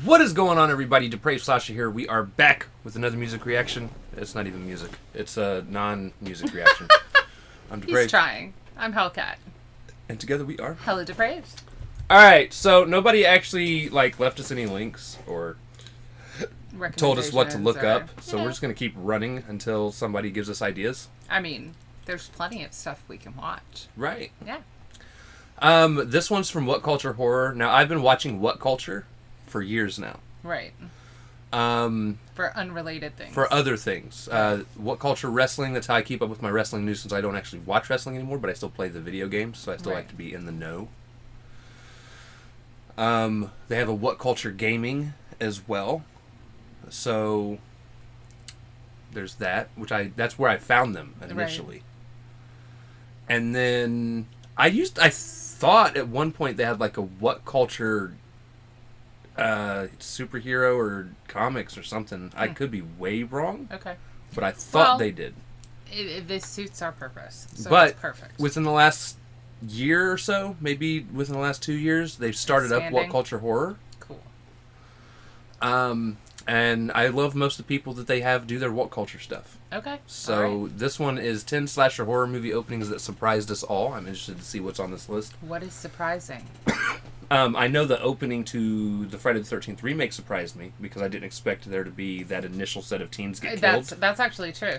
What is going on, everybody? Depraved Slasher here. We are back with another music reaction. It's not even music. It's a non-music reaction. I'm Depraved. He's trying. I'm Hellcat. And together we are HellaDepraved. Alright, so nobody actually left us any links or told us what to look up. So we're just going to keep running until somebody gives us ideas. I mean, there's plenty of stuff we can watch. Right. Yeah. This one's from Whatculture Horror. Now, I've been watching Whatculture for years now. Right. For unrelated things. For other things. Whatculture Wrestling, that's how I keep up with my wrestling news since I don't actually watch wrestling anymore, but I still play the video games, so I still like to be in the know. They have a Whatculture Gaming as well. So there's that, that's where I found them initially. Right. And then I thought at one point they had like a Whatculture superhero or comics or something. I could be way wrong. Okay. But I thought they did. This suits our purpose. So but it's perfect. Within the last year or so, maybe within the last 2 years, they've started up Whatculture Horror. Cool. And I love most of the people that they have do their Whatculture stuff. Okay. So this one is 10 slasher horror movie openings that surprised us all. I'm interested to see what's on this list. What is surprising? I know the opening to the Friday the 13th remake surprised me because I didn't expect there to be that initial set of teens get killed. That's actually true.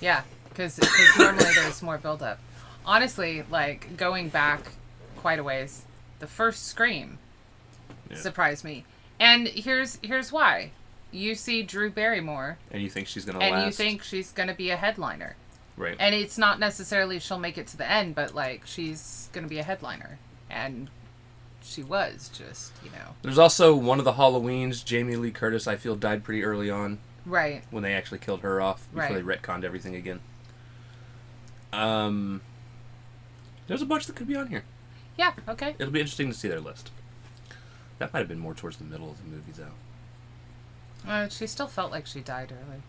Yeah, because normally there's more build-up. Honestly, going back quite a ways, the first Scream surprised me. And here's why. You see Drew Barrymore. And you think she's going to last. And you think she's going to be a headliner. Right. And it's not necessarily she'll make it to the end, but, she's going to be a headliner. And she was just, There's also one of the Halloweens, Jamie Lee Curtis, I feel, died pretty early on. Right. When they actually killed her off before they retconned everything again. There's a bunch that could be on here. Yeah, okay. It'll be interesting to see their list. That might have been more towards the middle of the movie, though. She still felt like she died early.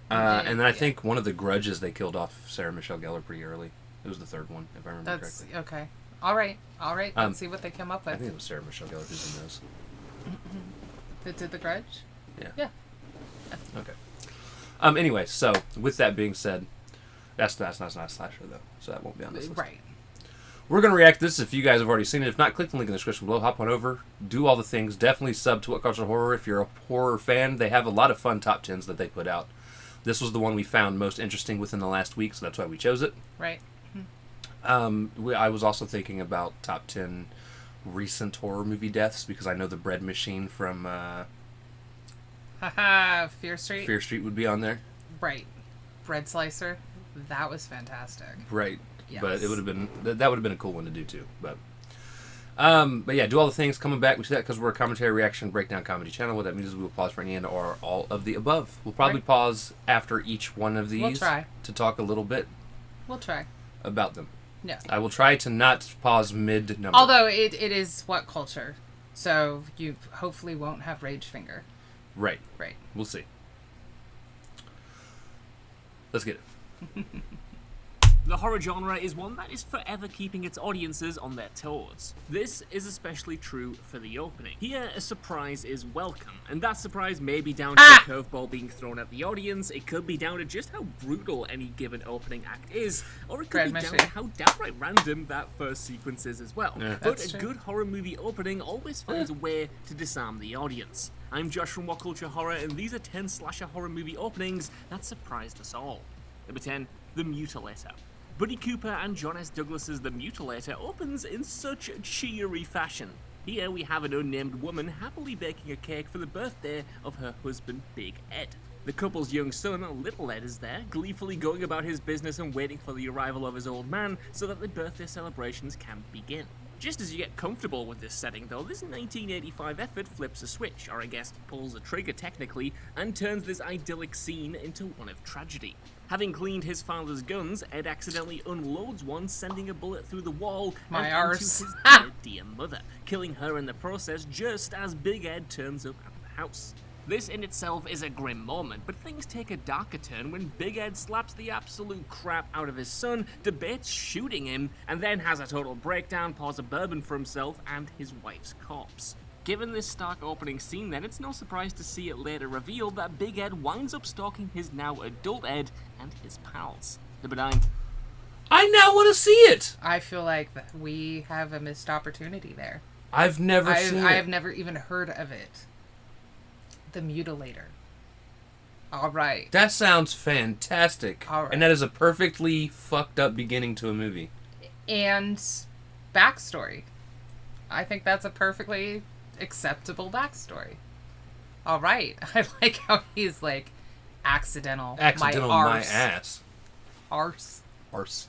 And then I think one of the Grudges, they killed off Sarah Michelle Gellar pretty early. It was the third one, if I remember correctly. Okay. All right. Let's see what they come up with. I think it was Sarah Michelle Gellar who's in those. That did the Grudge? Yeah. Okay. Anyway, so with that being said, that's not a slasher though, so that won't be on this list. Right. We're gonna react to this if you guys have already seen it. If not, click the link in the description below. Hop on over, do all the things. Definitely sub to Whatculture Horror if you're a horror fan. They have a lot of fun top 10s that they put out. This was the one we found most interesting within the last week, so that's why we chose it. Right. I was also thinking about top 10 recent horror movie deaths because I know the bread machine from Fear Street. Fear Street would be on there. Right. Bread slicer. That was fantastic. Right. Yes. But it would have been that would have been a cool one to do too. But yeah, do all the things. Coming back, we do that because we're a commentary, reaction, breakdown comedy channel. What that means is we will pause for any and or all of the above. We'll probably pause after each one of these to talk a little bit. We'll try about them. Yeah. I will try to not pause mid number. Although it is Whatculture, so you hopefully won't have rage finger. Right. Right. We'll see. Let's get it. The horror genre is one that is forever keeping its audiences on their toes. This is especially true for the opening. Here, a surprise is welcome, and that surprise may be down to a curveball being thrown at the audience, it could be down to just how brutal any given opening act is, or it could be down to how downright random that first sequence is as well. Yeah. But a good horror movie opening always finds a way to disarm the audience. I'm Josh from Whatculture Horror, and these are 10 slasher horror movie openings that surprised us all. Number 10, The Mutilator. Buddy Cooper and John S. Douglas's The Mutilator opens in such cheery fashion. Here we have an unnamed woman happily baking a cake for the birthday of her husband, Big Ed. The couple's young son, Little Ed, is there, gleefully going about his business and waiting for the arrival of his old man so that the birthday celebrations can begin. Just as you get comfortable with this setting though, this 1985 effort flips a switch, or I guess pulls a trigger technically, and turns this idyllic scene into one of tragedy. Having cleaned his father's guns, Ed accidentally unloads one, sending a bullet through the wall and into his dear mother, killing her in the process just as Big Ed turns up at the house. This in itself is a grim moment, but things take a darker turn when Big Ed slaps the absolute crap out of his son, debates shooting him, and then has a total breakdown, pours a bourbon for himself and his wife's corpse. Given this stark opening scene then, it's no surprise to see it later revealed that Big Ed winds up stalking his now adult Ed and his pals. Number 9. I now want to see it! I feel like we have a missed opportunity there. I've never seen it. I have never even heard of it. The Mutilator. All right. That sounds fantastic. All right. And that is a perfectly fucked up beginning to a movie. And backstory. I think that's a perfectly acceptable backstory. All right. I like how he's like, accidental My ass. Arse. Arse.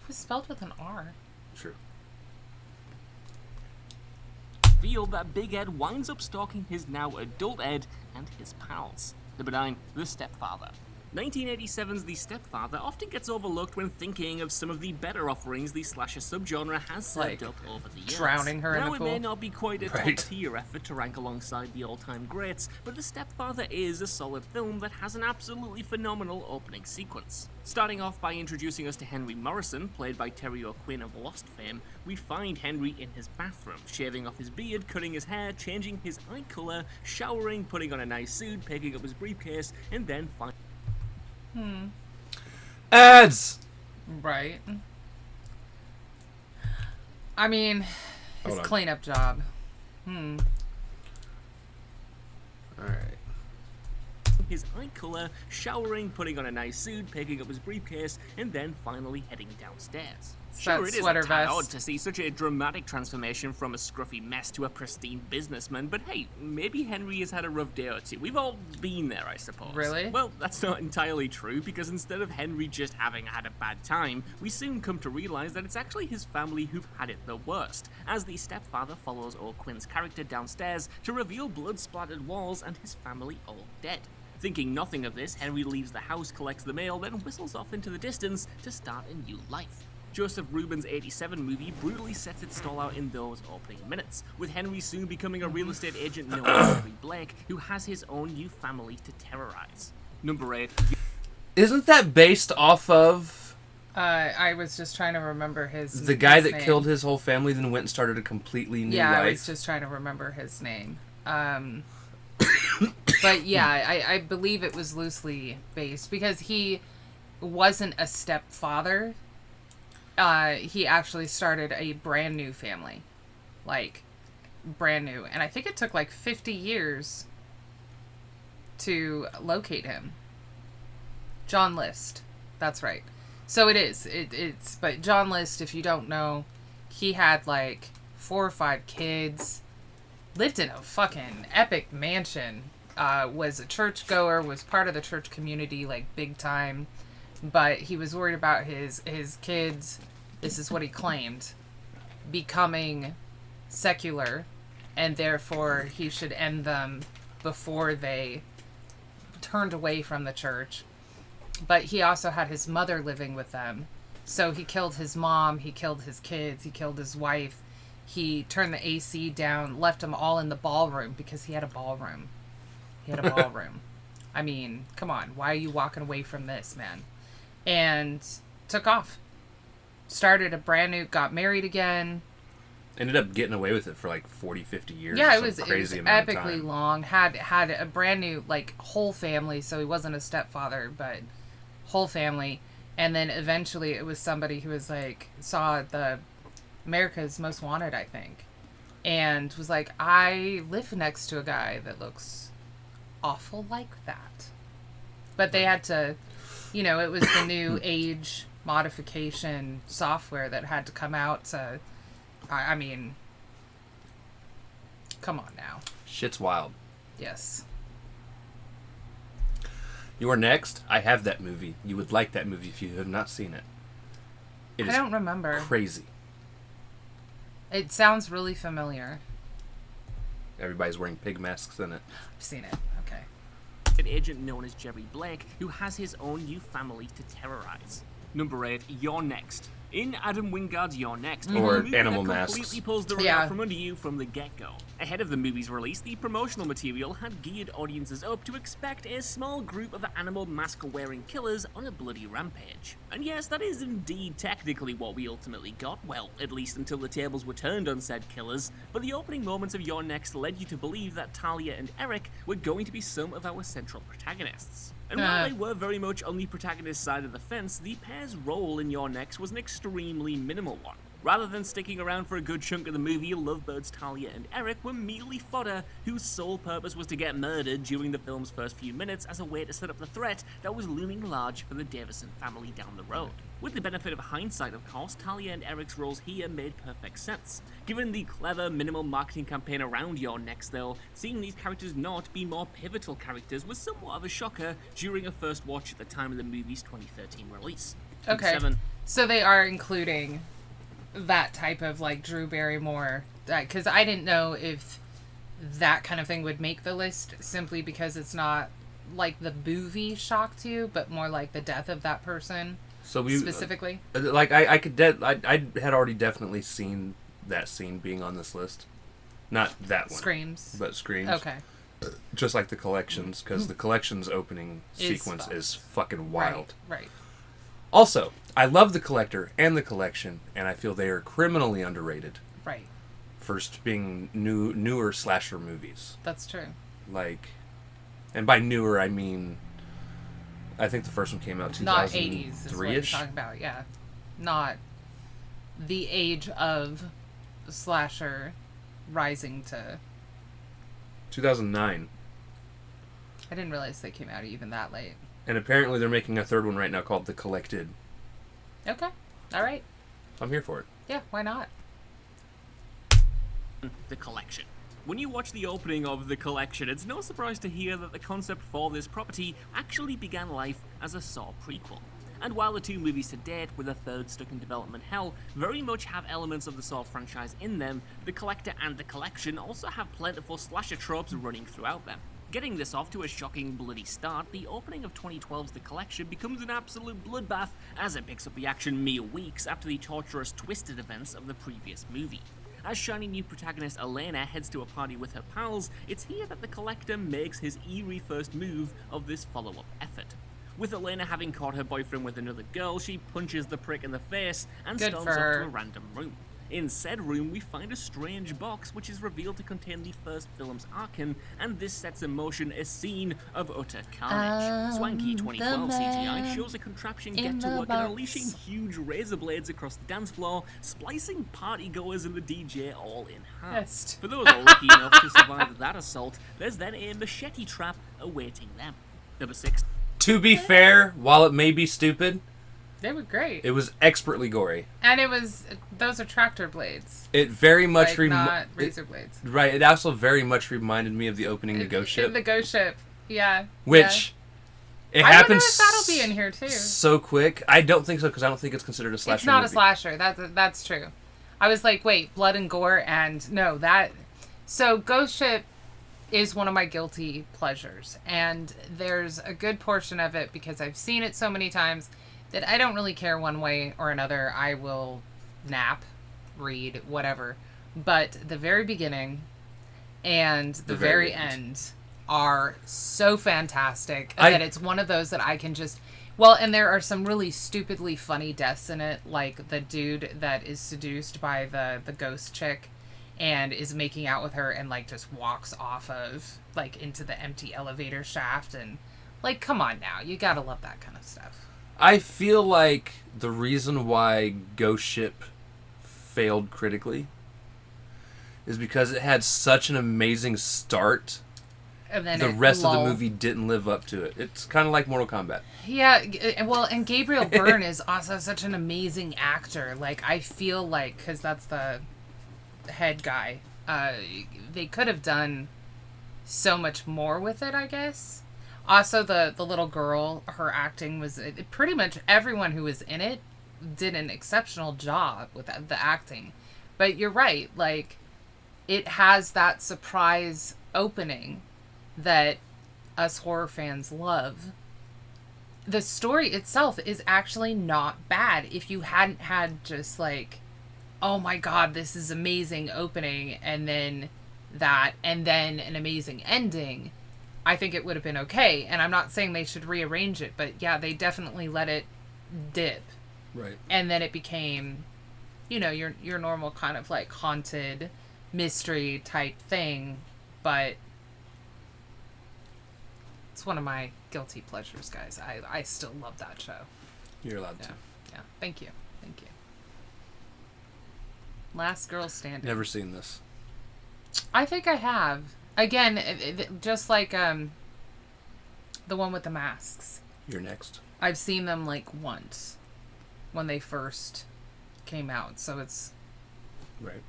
It was spelled with an R. True. Revealed that Big Ed winds up stalking his now adult Ed and his pals. Number 9. The Stepfather. 1987's The Stepfather often gets overlooked when thinking of some of the better offerings the slasher subgenre has served up over the years. Drowning her in now, a it pool. may not be quite a Right. top-tier effort to rank alongside the all-time greats, but The Stepfather is a solid film that has an absolutely phenomenal opening sequence. Starting off by introducing us to Henry Morrison, played by Terry O'Quinn of Lost fame, we find Henry in his bathroom, shaving off his beard, cutting his hair, changing his eye colour, showering, putting on a nice suit, picking up his briefcase, and then Ads! Right. I mean, his Hold on. cleanup job. Alright. his eye colour, showering, putting on a nice suit, picking up his briefcase, and then finally heading downstairs. Sure, it is a sweater tad vest. odd to see such a dramatic transformation from a scruffy mess to a pristine businessman, but hey, maybe Henry has had a rough day or two. We've all been there, I suppose. Really? Well, that's not entirely true, because instead of Henry just having had a bad time, we soon come to realise that it's actually his family who've had it the worst, as the stepfather follows O'Quinn's character downstairs to reveal blood-splattered walls and his family all dead. Thinking nothing of this, Henry leaves the house, collects the mail, then whistles off into the distance to start a new life. Joseph Rubin's 87 movie brutally sets its stall out in those opening minutes, with Henry soon becoming a real estate agent known as Jerry Blake, who has his own new family to terrorize. Number 8. Isn't that based off of I was just trying to remember his the guy that name. killed his whole family, then went and started a completely new Yeah, life? I was just trying to remember his name. But yeah, I believe it was loosely based because he wasn't a stepfather. He actually started a brand new family. Like, brand new. And I think it took like 50 years to locate him. John List. That's right. So it is. It's but John List, if you don't know, he had like 4 or 5 kids. Lived in a fucking epic mansion. Was a churchgoer, was part of the church community, like, big time. But he was worried about his kids, this is what he claimed, becoming secular, and therefore he should end them before they turned away from the church. But he also had his mother living with them. So he killed his mom, he killed his kids, he killed his wife. He turned the AC down, left them all in the ballroom because he had a ballroom. He had a ballroom. I mean, come on. Why are you walking away from this, man? And took off. Started a brand new, got married again. Ended up getting away with it for like 40, 50 years. Yeah, it was crazy amount of epically time. long. Had a brand new, like, whole family. So he wasn't a stepfather, but whole family. And then eventually it was somebody who was like, saw the America's Most Wanted, I think. And was like, I live next to a guy that looks awful like that. But they had to, you know, it was the new age modification software that had to come out to, I mean, come on now. Shit's wild. Yes. You are next. I have that movie. You would like that movie if you have not seen it. It I is don't remember. crazy. It sounds really familiar. Everybody's wearing pig masks in it. I've seen it. Okay. An agent known as Jerry Blake, who has his own new family to terrorize. Number 8. You're next. In Adam Wingard's You're Next, Or a movie Animal that Masks. completely pulls the rug Yeah. out from under you from the get-go. Ahead of the movie's release, the promotional material had geared audiences up to expect a small group of animal mask-wearing killers on a bloody rampage. And yes, that is indeed technically what we ultimately got, well, at least until the tables were turned on said killers, but the opening moments of You're Next led you to believe that Talia and Eric were going to be some of our central protagonists. And while they were very much on the protagonist's side of the fence, the pair's role in You're Next was an extremely minimal one. Rather than sticking around for a good chunk of the movie, lovebirds Talia and Eric were merely fodder whose sole purpose was to get murdered during the film's first few minutes as a way to set up the threat that was looming large for the Davison family down the road. With the benefit of hindsight, of course, Talia and Eric's roles here made perfect sense. Given the clever, minimal marketing campaign around You're Next, though, seeing these characters not be more pivotal characters was somewhat of a shocker during a first watch at the time of the movie's 2013 release. Okay. 7. So they are including that type of, like, Drew Barrymore, because I didn't know if that kind of thing would make the list simply because it's not like the movie shocked you, but more like the death of that person. So we specifically, like I had already definitely seen that scene being on this list, not that one. Screams, but Screams. Okay. Just like the Collections, because the Collections opening sequence is fucking wild. Right. Also, I love The Collector and The Collection, and I feel they are criminally underrated. Right. First being newer slasher movies. That's true. Like, and by newer I mean, I think the first one came out 2003-ish. Not 80s is what you're talking about, yeah. Not the age of slasher rising to... 2009. I didn't realize they came out even that late. And apparently they're making a third one right now called The Collected. Okay. All right. I'm here for it. Yeah, why not? The Collection. When you watch the opening of The Collection, it's no surprise to hear that the concept for this property actually began life as a Saw prequel. And while the two movies to date, with a third stuck in development hell, very much have elements of the Saw franchise in them, The Collector and The Collection also have plentiful slasher tropes running throughout them. Getting this off to a shocking, bloody start, the opening of 2012's The Collection becomes an absolute bloodbath as it picks up the action mere weeks after the torturous, twisted events of the previous movie. As shiny new protagonist Elena heads to a party with her pals, it's here that the Collector makes his eerie first move of this follow-up effort. With Elena having caught her boyfriend with another girl, she punches the prick in the face and Good storms for off to her. a random room. In said room, we find a strange box which is revealed to contain the first film's Archon, and this sets in motion a scene of utter carnage. Swanky 2012 CGI shows a contraption get to work and unleashing huge razor blades across the dance floor, splicing partygoers and the DJ all in half. Yes. For those lucky enough to survive that assault, there's then a machete trap awaiting them. Number 6. To be fair, while it may be stupid, They were great. it was expertly gory. And it was... Those are tractor blades. It very much Like, not razor blades. Right, it also very much reminded me of the opening to Ghost Ship. The Ghost Ship, yeah. Which, it I wonder happens if that'll be in here, too. so quick. I don't think so, because I don't think it's considered a slasher It's not movie. a slasher. That's true. I was like, wait, blood and gore, and no, that... So, Ghost Ship is one of my guilty pleasures, and there's a good portion of it, because I've seen it so many times, that I don't really care one way or another. I will nap, read, whatever. But the very beginning and the very end are so fantastic that it's one of those that I can just... Well, and there are some really stupidly funny deaths in it, like the dude that is seduced by the ghost chick and is making out with her and, like, just walks off of, like, into the empty elevator shaft. And, like, come on now. You gotta love that kind of stuff. I feel like the reason why Ghost Ship failed critically is because it had such an amazing start. And then The rest of the movie didn't live up to it. It's kind of like Mortal Kombat. Yeah, well, and Gabriel Byrne is also such an amazing actor. Like, I feel like, because that's the head guy, they could have done so much more with it, I guess. Also, the little girl, her acting was... Pretty much everyone who was in it did an exceptional job with the acting. But you're right, like, it has that surprise opening that us horror fans love. the story itself is actually not bad if you hadn't had just like, oh my god, this is amazing opening, and then that, and then an amazing ending. I think it would have been okay. And I'm not saying they should rearrange it, but yeah, they definitely let it dip. Right. And then it became, you know, your normal kind of like haunted mystery type thing, but it's one of my guilty pleasures, guys. I still love that show. You're allowed to. Yeah. Thank you. Last Girl Standing. Never seen this. I think I have. Again, just like the one with the masks. You're next. I've seen them like once when they first came out, so it's right.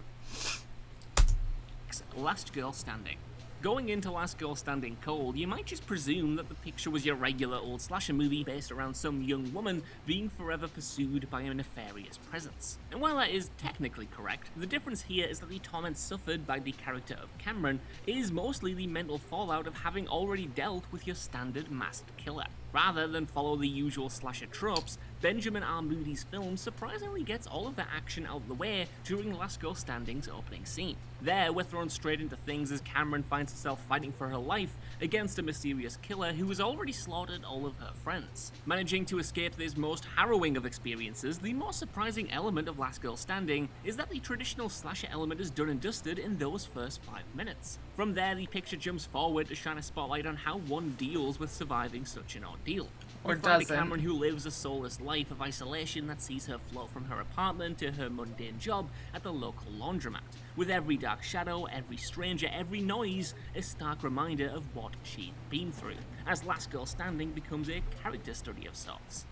Last Girl Standing. Going into Last Girl Standing cold, you might just presume that the picture was your regular old slasher movie based around some young woman being forever pursued by a nefarious presence. And while that is technically correct, the difference here is that the torment suffered by the character of Cameron is mostly the mental fallout of having already dealt with your standard masked killer. Rather than follow the usual slasher tropes, Benjamin R. Moody's film surprisingly gets all of the action out of the way during Last Girl Standing's opening scene. There, we're thrown straight into things as Cameron finds herself fighting for her life against a mysterious killer who has already slaughtered all of her friends. Managing to escape this most harrowing of experiences, the most surprising element of Last Girl Standing is that the traditional slasher element is done and dusted in those first 5 minutes. From there, the picture jumps forward to shine a spotlight on how one deals with surviving such an ordeal. Or we find doesn't. a Cameron who lives a soulless life of isolation that sees her float from her apartment to her mundane job at the local laundromat, with every dark shadow, every stranger, every noise a stark reminder of what she'd been through, as Last Girl Standing becomes a character study of sorts.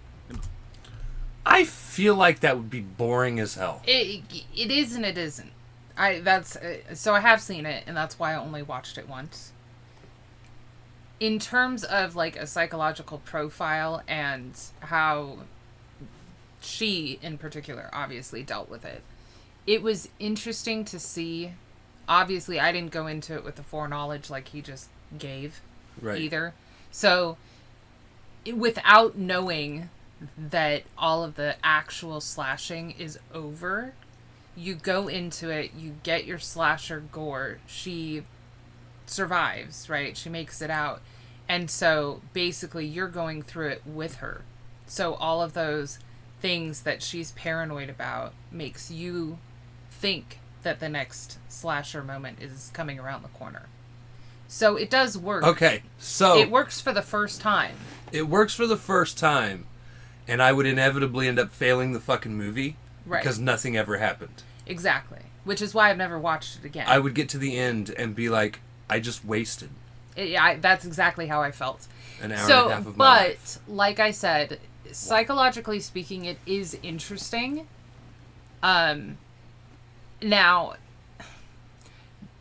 I feel like that would be boring as hell. it is and it isn't. So I have seen it, and that's why I only watched it once. In terms of like a psychological profile and how she in particular obviously dealt with it, it was interesting to see. Obviously I didn't go into it with the foreknowledge like he just gave either, so without knowing that all of the actual slashing is over, you go into it, you get your slasher gore. She survives, right? She makes it out. And so basically you're going through it with her. So all of those things that she's paranoid about makes you think that the next slasher moment is coming around the corner. So it does work. Okay, so it works for the first time. It works for the first time, and I would inevitably end up failing the fucking movie because nothing ever happened. Exactly. Which is why I've never watched it again. I would get to the end and be like, I just wasted. That's exactly how I felt. An hour and a half of my life. But, like I said, psychologically speaking, it is interesting. Now,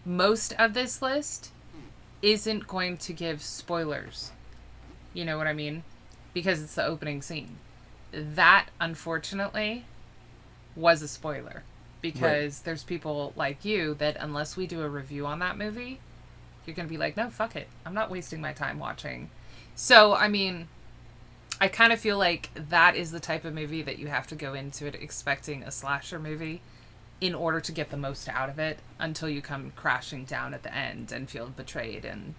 most of this list isn't going to give spoilers. You know what I mean? Because it's the opening scene. That, unfortunately, was a spoiler. Because there's people like you that unless we do a review on that movie, you're going to be like, no, fuck it. I'm not wasting my time watching. So, I mean, I kind of feel like that is the type of movie that you have to go into it expecting a slasher movie in order to get the most out of it until you come crashing down at the end and feel betrayed and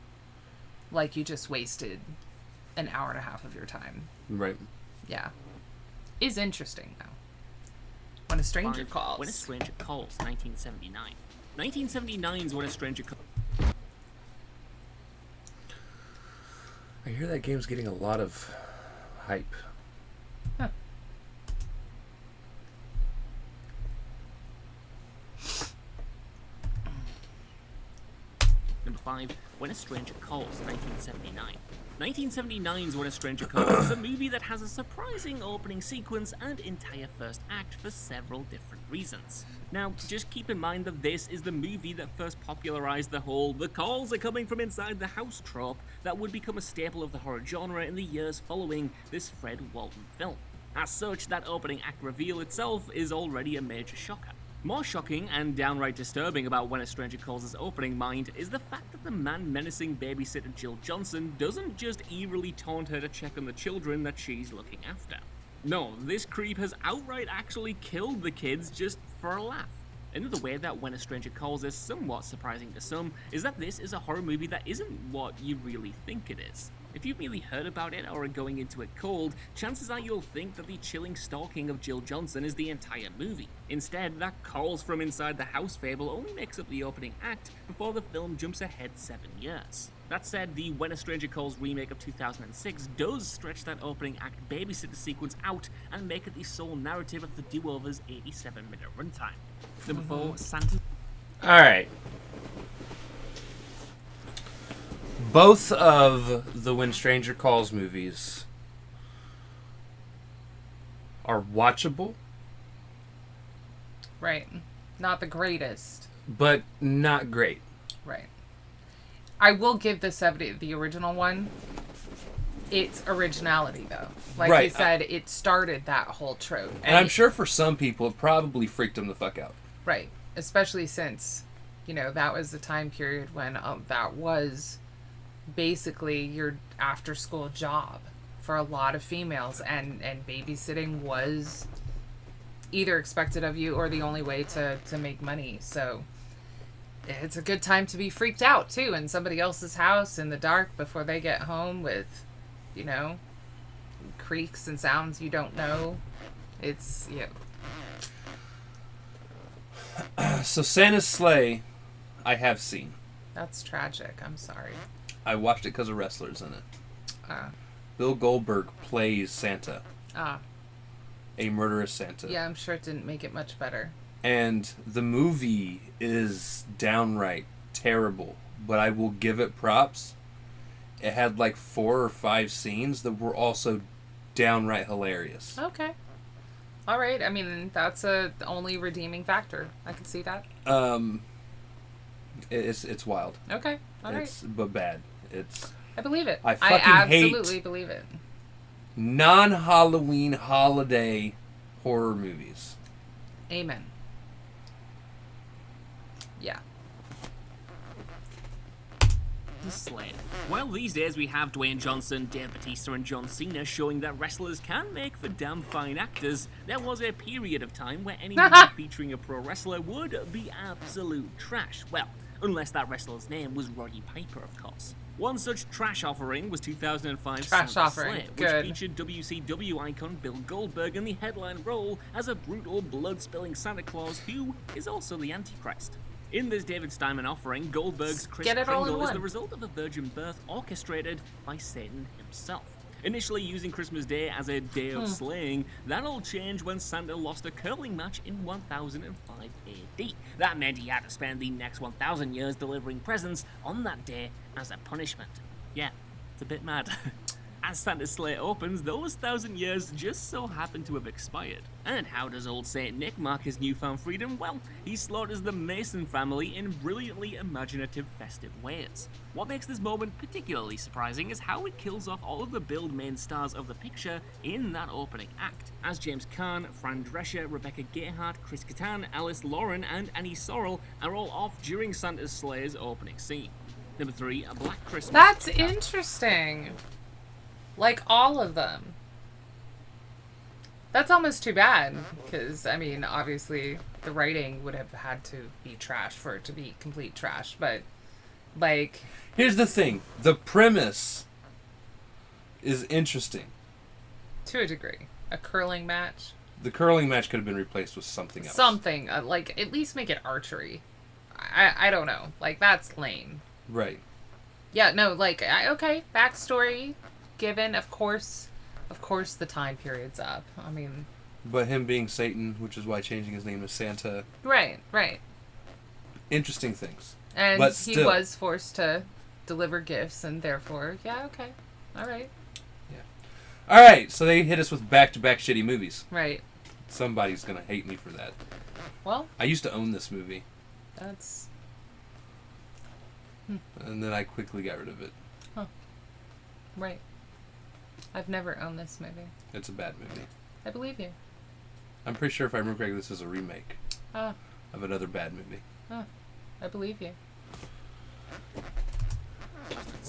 like you just wasted an hour and a half of your time. Right. Yeah. Is interesting, though. When a Stranger Calls. When a Stranger Calls, 1979. 1979's When a Stranger Calls. I hear that game's getting a lot of hype. Huh. Number 5, When a Stranger Calls, 1979. 1979's When a Stranger Calls is a movie that has a surprising opening sequence and entire first act for several different reasons. Now, just keep in mind that this is the movie that first popularized the whole "the calls are coming from inside the house" trope that would become a staple of the horror genre in the years following this Fred Walton film. As such, that opening act reveal itself is already a major shocker. More shocking and downright disturbing about When a Stranger Calls' opening mind is the fact that that the man menacing babysitter Jill Johnson doesn't just eerily taunt her to check on the children that she's looking after. No, this creep has outright actually killed the kids just for a laugh. Another way that When a Stranger Calls is somewhat surprising to some is that this is a horror movie that isn't what you really think it is. If you've really heard about it or are going into it cold, chances are you'll think that the chilling stalking of Jill Johnson is the entire movie. Instead, that calls from inside the house fable only makes up the opening act before the film jumps ahead 7 years. That said, the When a Stranger Calls remake of 2006 does stretch that opening act babysitter sequence out and make it the sole narrative of the do-over's 87-minute runtime. Number 4, Santa... Alright. Both of the When Stranger Calls movies are watchable. Right. Not the greatest. But not great. Right. I will give the original one its originality, though. Like Right. you said, it started that whole trope. And I'm sure for some people it probably freaked them the fuck out. Right. Especially since, that was the time period when that was basically your after-school job for a lot of females. And babysitting was either expected of you or the only way to make money. So it's a good time to be freaked out, too, in somebody else's house in the dark before they get home with, creaks and sounds you don't know. It's, So Santa's Sleigh, I have seen. That's tragic. I'm sorry. I watched it because of wrestlers in it. Bill Goldberg plays Santa. A murderous Santa. Yeah, I'm sure it didn't make it much better. And the movie is downright terrible, but I will give it props. It had like 4 or 5 scenes that were also downright hilarious. Okay. All right. I mean, that's the only redeeming factor. I can see that. It's wild. Okay. All right. But bad. I believe it. I fucking absolutely hate believe it. non-Halloween holiday horror movies. Amen. Yeah. The Sled. Well, these days we have Dwayne Johnson, Dave Bautista, and John Cena showing that wrestlers can make for damn fine actors. There was a period of time where any movie featuring a pro wrestler would be absolute trash. Well, unless that wrestler's name was Roddy Piper, of course. One such trash offering was 2005's Trash Santa's offering. Slay, which Good. featured WCW icon Bill Goldberg in the headline role as a brutal, blood-spilling Santa Claus who is also the Antichrist. In this David Steinman offering, Goldberg's Kris Get it all in Kringle is one. the result of a virgin birth orchestrated by Satan himself. Initially using Christmas Day as a day of slaying, that all changed when Santa lost a curling match in 1005 AD. That meant he had to spend the next 1000 years delivering presents on that day as a punishment. Yeah, it's a bit mad. As Santa's sleigh opens, those 1000 years just so happen to have expired. And how does old Saint Nick mark his newfound freedom? Well, he slaughters the Mason family in brilliantly imaginative, festive ways. What makes this moment particularly surprising is how it kills off all of the billed main stars of the picture in that opening act, as James Caan, Fran Drescher, Rebecca Gayheart, Chris Kattan, Alice Lauren, and Annie Sorrell are all off during Santa's sleigh's opening scene. Number 3, A Black Christmas. That's interesting. Like all of them. That's almost too bad, because, I mean, obviously the writing would have had to be trash for it to be complete trash, but, like... Here's the thing. The premise is interesting. To a degree. A curling match. The curling match could have been replaced with something else. Something. Like, at least make it archery. I don't know. Like, that's lame. Right. Yeah, no, like, okay, backstory given, of course the time period's up. I mean... But him being Satan, which is why changing his name to Santa. Right. Interesting things. And but he still, was forced to deliver gifts, and therefore, yeah, okay. All right. Yeah. All right, so they hit us with back-to-back shitty movies. Right. Somebody's going to hate me for that. Well... I used to own this movie. That's... And then I quickly got rid of it. Huh. Right. I've never owned this movie. It's a bad movie. I believe you. I'm pretty sure if I remember correctly, this is a remake Ah. of another bad movie. I believe you.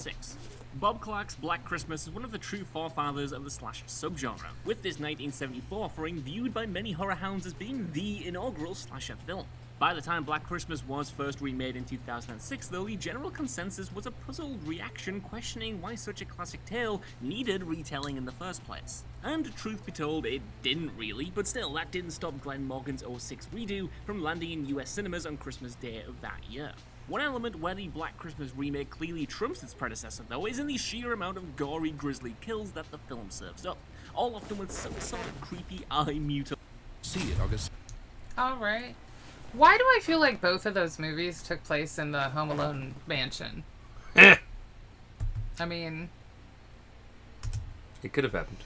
2006. Bob Clark's Black Christmas is one of the true forefathers of the slasher subgenre, with this 1974 offering viewed by many horror hounds as being the inaugural slasher film. By the time Black Christmas was first remade in 2006, though, the general consensus was a puzzled reaction questioning why such a classic tale needed retelling in the first place. And truth be told, it didn't really, but still, that didn't stop Glenn Morgan's '06 redo from landing in US cinemas on Christmas Day of that year. One element where the Black Christmas remake clearly trumps its predecessor, though, is in the sheer amount of gory, grisly kills that the film serves up, all often with some sort of creepy eye mutilation. See it, August. Alright. Why do I feel like both of those movies took place in the Home Alone mansion? I mean... It could have happened.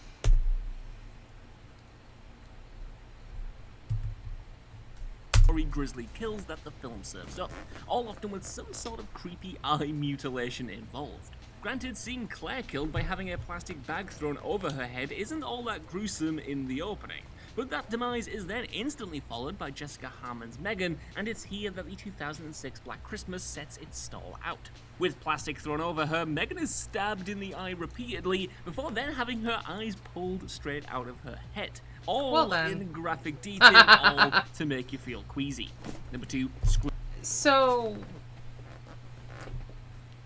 Grisly kills that the film serves up, all often with some sort of creepy eye mutilation involved. Granted, seeing Claire killed by having a plastic bag thrown over her head isn't all that gruesome in the opening, but that demise is then instantly followed by Jessica Harmon's Megan, and it's here that the 2006 Black Christmas sets its stall out. With plastic thrown over her, Megan is stabbed in the eye repeatedly, before then having her eyes pulled straight out of her head. All in graphic detail, all to make you feel queasy. Number 2, Scream. So,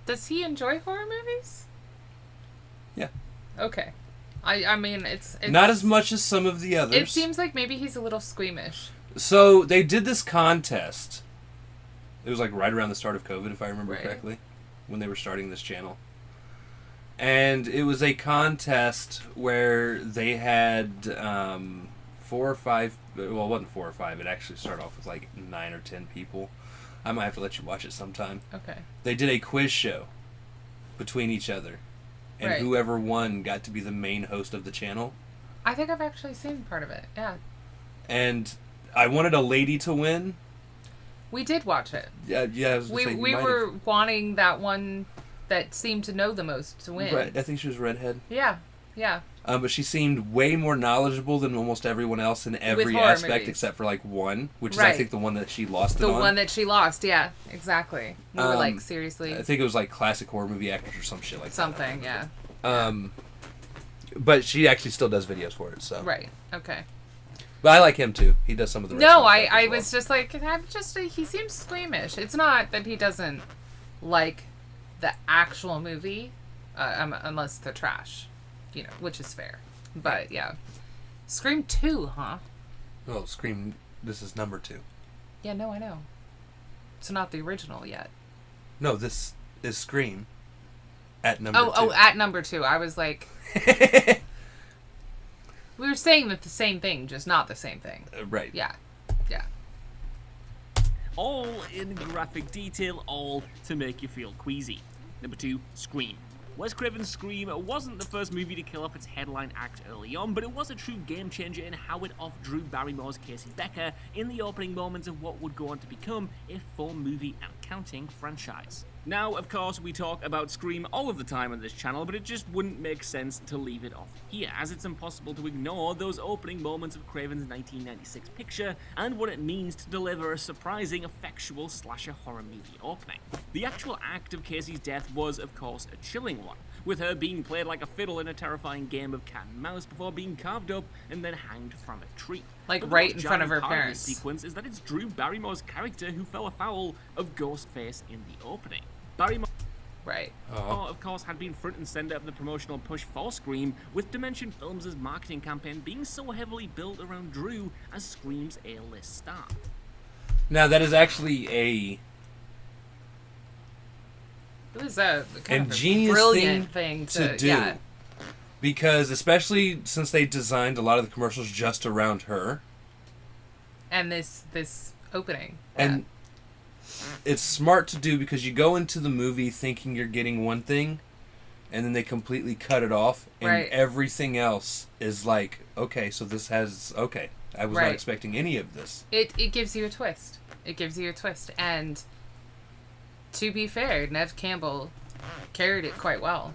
does he enjoy horror movies? Yeah. Okay. I mean, it's not as much as some of the others. It seems like maybe he's a little squeamish. So, they did this contest. It was like right around the start of COVID, if I remember correctly, when they were starting this channel. And it was a contest where they had 4 or 5... Well, it wasn't 4 or 5. It actually started off with like 9 or 10 people. I might have to let you watch it sometime. Okay. They did a quiz show between each other. And whoever won got to be the main host of the channel. I think I've actually seen part of it, yeah. And I wanted a lady to win. We did watch it. Yeah, I was gonna say, we were wanting that one that seemed to know the most to win. Right, I think she was redhead. Yeah. But she seemed way more knowledgeable than almost everyone else in every aspect movies. Except for like one, which is I think the one that she lost it on. The one that she lost, yeah, exactly. We were like, seriously? I think it was like classic horror movie actors or some shit like something, that. Something, yeah. But she actually still does videos for it, so. Right, okay. But I like him too. He does some of the rest No, of the I was just like, he seems squeamish. It's not that he doesn't like the actual movie, unless they're trash, which is fair. But yeah, Scream 2, huh? Oh, Scream. This is number 2. Yeah, no, I know. It's not the original yet. No, this is Scream. At number 2. Oh, at number 2. I was like, we were saying that the same thing, just not the same thing. Right. Yeah. All in graphic detail, all to make you feel queasy. Number 2, Scream. Wes Craven's Scream wasn't the first movie to kill off its headline act early on, but it was a true game changer in how it off-drew Barrymore's Casey Becker in the opening moments of what would go on to become a 4-movie and counting franchise. Now, of course, we talk about Scream all of the time on this channel, but it just wouldn't make sense to leave it off here, as it's impossible to ignore those opening moments of Craven's 1996 picture and what it means to deliver a surprising, effectual slasher horror movie opening. The actual act of Casey's death was, of course, a chilling one, with her being played like a fiddle in a terrifying game of cat and mouse before being carved up and then hanged from a tree. Like right in front of her parents. The sequence is that it's Drew Barrymore's character who fell afoul of Ghostface in the opening. Barrymore, of course, had been front and center of the promotional push for Scream, with Dimension Films' marketing campaign being so heavily built around Drew as Scream's A-list star. Now, that is actually it was a kind of ingenious brilliant thing to do. Yeah. Because, especially since they designed a lot of the commercials just around her. And this opening. And it's smart to do because you go into the movie thinking you're getting one thing, and then they completely cut it off, and everything else is like, okay, so this has, I was not expecting any of this. It gives you a twist. And to be fair, Neve Campbell carried it quite well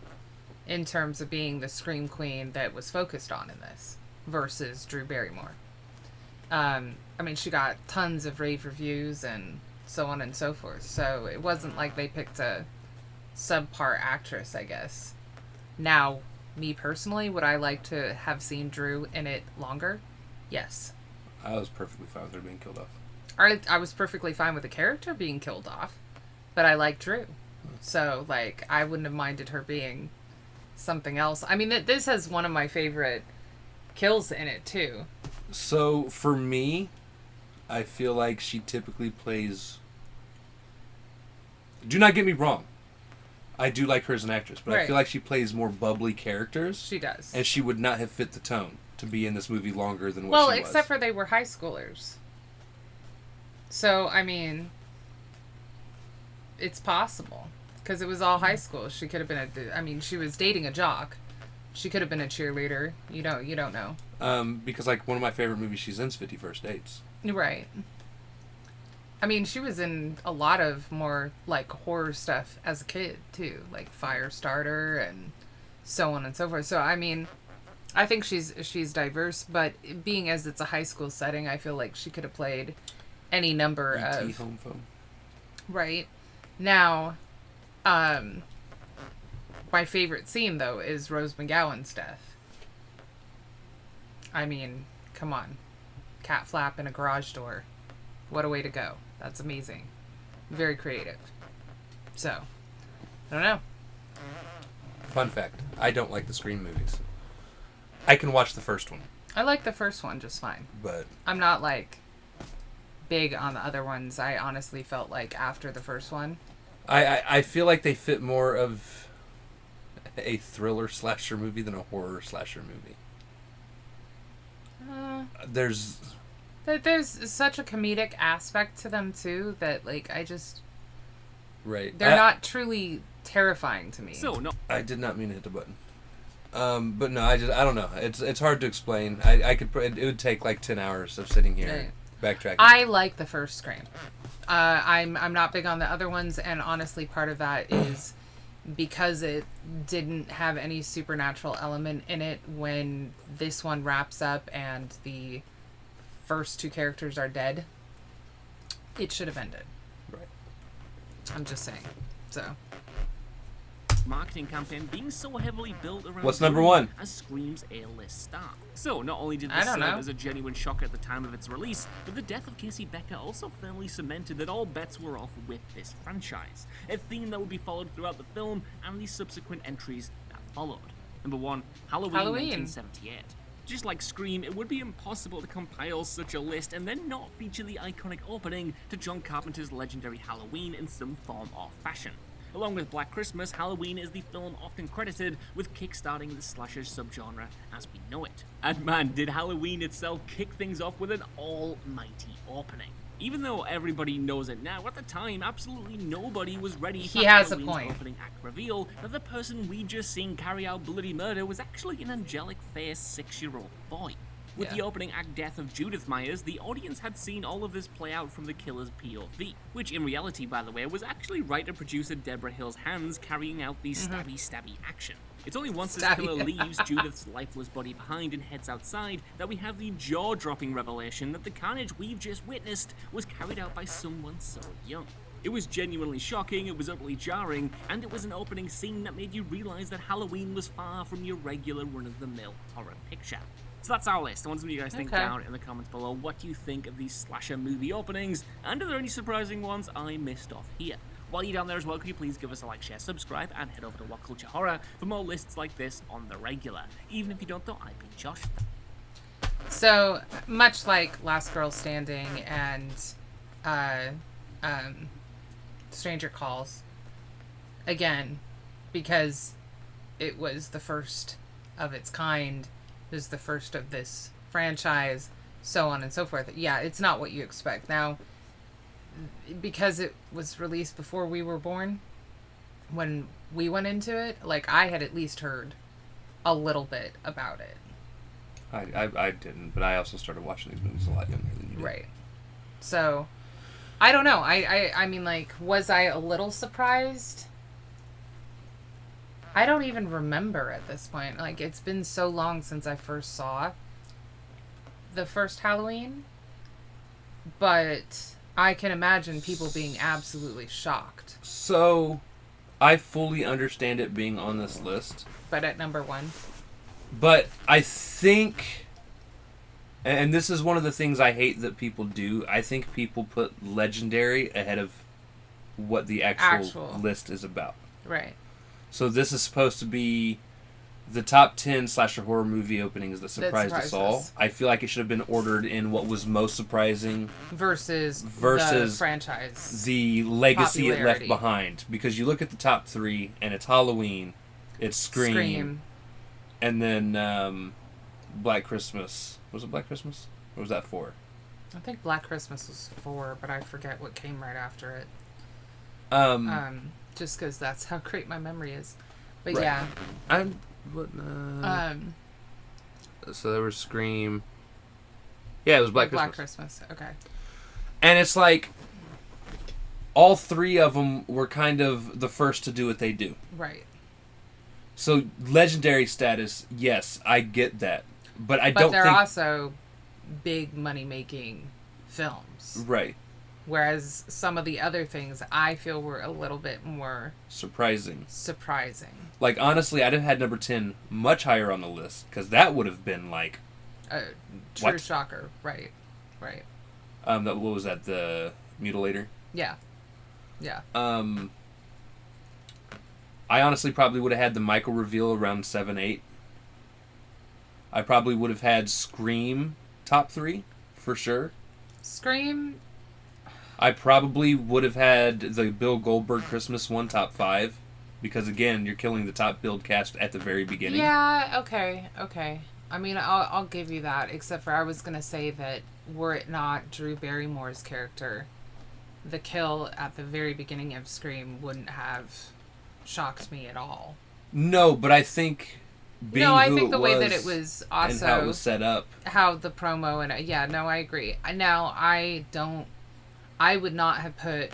in terms of being the Scream Queen that was focused on in this versus Drew Barrymore. I mean, she got tons of rave reviews and so on and so forth. So it wasn't like they picked a subpar actress, I guess. Now, me personally, would I like to have seen Drew in it longer? Yes. I was perfectly fine with her being killed off. I was perfectly fine with the character being killed off, but I like Drew. So, like, I wouldn't have minded her being something else. I mean, this has one of my favorite kills in it, too. So, for me, I feel like she typically plays... Do not get me wrong. I do like her as an actress, but I feel like she plays more bubbly characters. She does. And she would not have fit the tone to be in this movie longer than what she was. Well, except for they were high schoolers. So, I mean, it's possible. Because it was all high school. She could have been she was dating a jock. She could have been a cheerleader. You don't know. Because, like, one of my favorite movies she's in is 50 First Dates. Right. I mean, she was in a lot of more, like, horror stuff as a kid, too. Like Firestarter and so on and so forth. So, I mean, I think she's diverse, but being as it's a high school setting, I feel like she could have played any number E.T. of... Home Phone. Right. Now, my favorite scene, though, is Rose McGowan's death. I mean, come on. Cat flap in a garage door. What a way to go. That's amazing. Very creative. So, I don't know. Fun fact. I don't like the Scream movies. I can watch the first one. I like the first one just fine. But I'm not, like, big on the other ones. I honestly felt like after the first one. I feel like they fit more of a thriller slasher movie than a horror slasher movie. There's such a comedic aspect to them, too, that, like, I just... Right. They're not truly terrifying to me. So, no. I did not mean to hit the button. But no, I don't know. It's hard to explain. It would take like 10 hours of sitting here backtracking. I like the first Scream. I'm not big on the other ones, and honestly, part of that is because it didn't have any supernatural element in it when this one wraps up and the first two characters are dead. It should have ended. Right. I'm just saying. So. Marketing campaign being so heavily built around what's number one as Scream's A-list star. So not only did this serve as a genuine shock at the time of its release, but the death of Casey Becker also firmly cemented that all bets were off with this franchise, a theme that would be followed throughout the film and the subsequent entries that followed. Number 1, Halloween 1978. Just like Scream, it would be impossible to compile such a list and then not feature the iconic opening to John Carpenter's legendary Halloween in some form or fashion. Along with Black Christmas, Halloween is the film often credited with kickstarting the slasher subgenre as we know it. And man, did Halloween itself kick things off with an almighty opening. Even though everybody knows it now, at the time, absolutely nobody was ready for Halloween's opening act reveal that the person we just seen carry out bloody murder was actually an angelic-faced 6-year-old boy. With the opening act death of Judith Myers, the audience had seen all of this play out from the killer's POV, which in reality, by the way, was actually writer-producer Deborah Hill's hands carrying out the stabby-stabby action. It's only once this killer leaves Judith's lifeless body behind and heads outside that we have the jaw-dropping revelation that the carnage we've just witnessed was carried out by someone so young. It was genuinely shocking, it was utterly jarring, and it was an opening scene that made you realize that Halloween was far from your regular run-of-the-mill horror picture. So that's our list. I want some of you guys to think down in the comments below what do you think of these slasher movie openings, and are there any surprising ones I missed off here? While you're down there as well, could you please give us a like, share, subscribe, and head over to Whatculture Horror for more lists like this on the regular. Even if you don't know, I've been Josh. So, much like Last Girl Standing and Stranger Calls, again, because it was the first of its kind, it was the first of this franchise, so on and so forth. Yeah, it's not what you expect. Now, because it was released before we were born, when we went into it, like, I had at least heard a little bit about it. I didn't, but I also started watching these movies a lot younger than you did. Right. So, I don't know. I mean, like, was I a little surprised? I don't even remember at this point. Like, it's been so long since I first saw the first Halloween. But I can imagine people being absolutely shocked. So, I fully understand it being on this list. But at number 1. But I think, and this is one of the things I hate that people do, I think people put Legendary ahead of what the actual list is about. Right. So this is supposed to be the top 10 slasher horror movie openings that surprised us all. I feel like it should have been ordered in what was most surprising versus the franchise, the legacy it left behind. Because you look at the top 3, and it's Halloween, it's Scream. And then Black Christmas. Was it Black Christmas? Or was that 4? I think Black Christmas was 4, but I forget what came right after it. Just because that's how great my memory is. But yeah. So there was Scream. Yeah, it was Black Christmas. Black Christmas, okay. And it's like, all 3 of them were kind of the first to do what they do. Right. So, Legendary status, yes, I get that. But I don't think... But they're also big money-making films. Right. Whereas some of the other things I feel were a little bit more... Surprising. Like, honestly, I'd have had number 10 much higher on the list. Because that would have been like... a true shocker. Right. What was that? The Mutilator? Yeah. I honestly probably would have had the Michael reveal around 7, 8. I probably would have had Scream top 3, for sure. Scream... I probably would have had the Bill Goldberg Christmas one top 5. Because, again, you're killing the top billed cast at the very beginning. Yeah, okay. I mean, I'll give you that, except for I was going to say that were it not Drew Barrymore's character, the kill at the very beginning of Scream wouldn't have shocked me at all. No, but I think I think the way that it was also... and how it was set up. How the promo and... Yeah, no, I agree. Now, I would not have put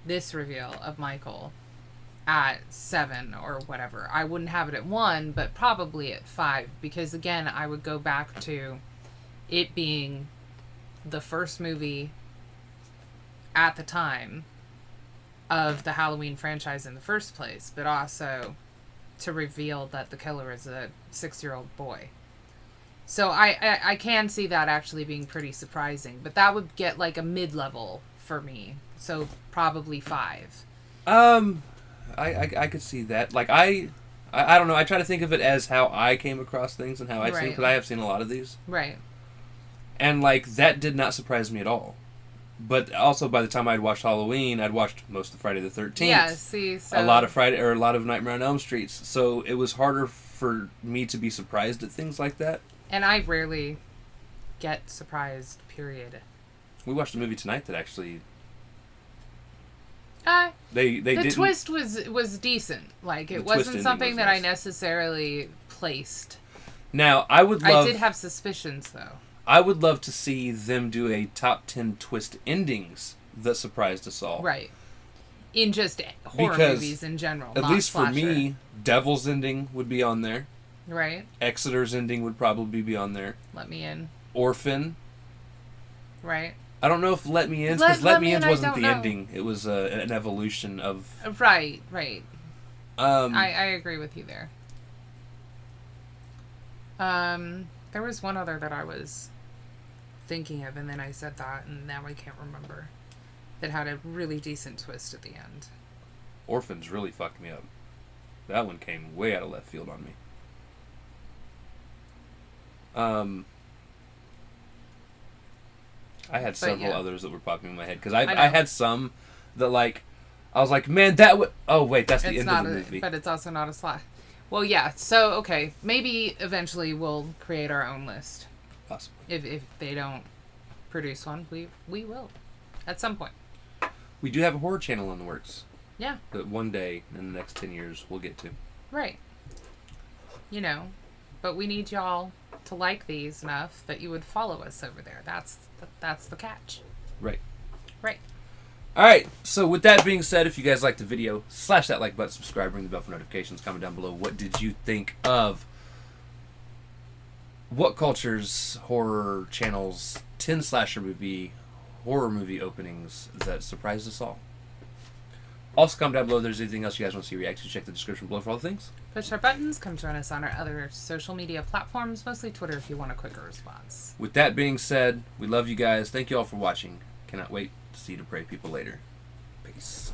this reveal of Michael at 7 or whatever. I wouldn't have it at 1, but probably at 5. Because, again, I would go back to it being the first movie at the time of the Halloween franchise in the first place, but also to reveal that the killer is a 6-year-old boy. So I can see that actually being pretty surprising, but that would get like a mid-level for me. So probably 5. I could see that. Like I don't know. I try to think of it as how I came across things and how I see, because I have seen a lot of these. Right. And like that did not surprise me at all. But also, by the time I'd watched Halloween, I'd watched most of Friday the 13th. Yeah, see, so... a lot of Nightmare on Elm Streets. So it was harder for me to be surprised at things like that. And I rarely get surprised, period. We watched a movie tonight that actually... the twist was decent. Like, it wasn't something that I necessarily placed. Now, I did have suspicions, though. I would love to see them do a top 10 twist endings that surprised us all. Right. In just horror movies in general. At least for me, Devil's ending would be on there. Right. Exeter's ending would probably be on there. Let Me In. Orphan. Right. I don't know if Let Me In, because Let Me In wasn't the ending. It was an evolution of... Right. I agree with you there. There was one other that I was thinking of, and then I said that, and now I can't remember. That had a really decent twist at the end. Orphans really fucked me up. That one came way out of left field on me. I had several others that were popping in my head, because I had some that, like, I was like, man, that would... Oh, wait, that's the end of the movie. But it's also not a slot. Well, yeah, so, okay, maybe eventually we'll create our own list. Possibly. If they don't produce one, we will. At some point. We do have a horror channel in the works. Yeah. That one day, in the next 10 years, we'll get to. Right. You know, but we need y'all to like these enough that you would follow us over there. That's the catch. Right. Right. Alright, so with that being said, if you guys liked the video, slash that like button, subscribe, ring the bell for notifications, comment down below what did you think of Whatculture's horror channel's 10 slasher movie, horror movie openings that surprised us all. Also, comment down below if there's anything else you guys want to see react to. Check the description below for all the things. Push our buttons. Come join us on our other social media platforms, mostly Twitter if you want a quicker response. With that being said, we love you guys. Thank you all for watching. Cannot wait to see you depraved people later. Peace.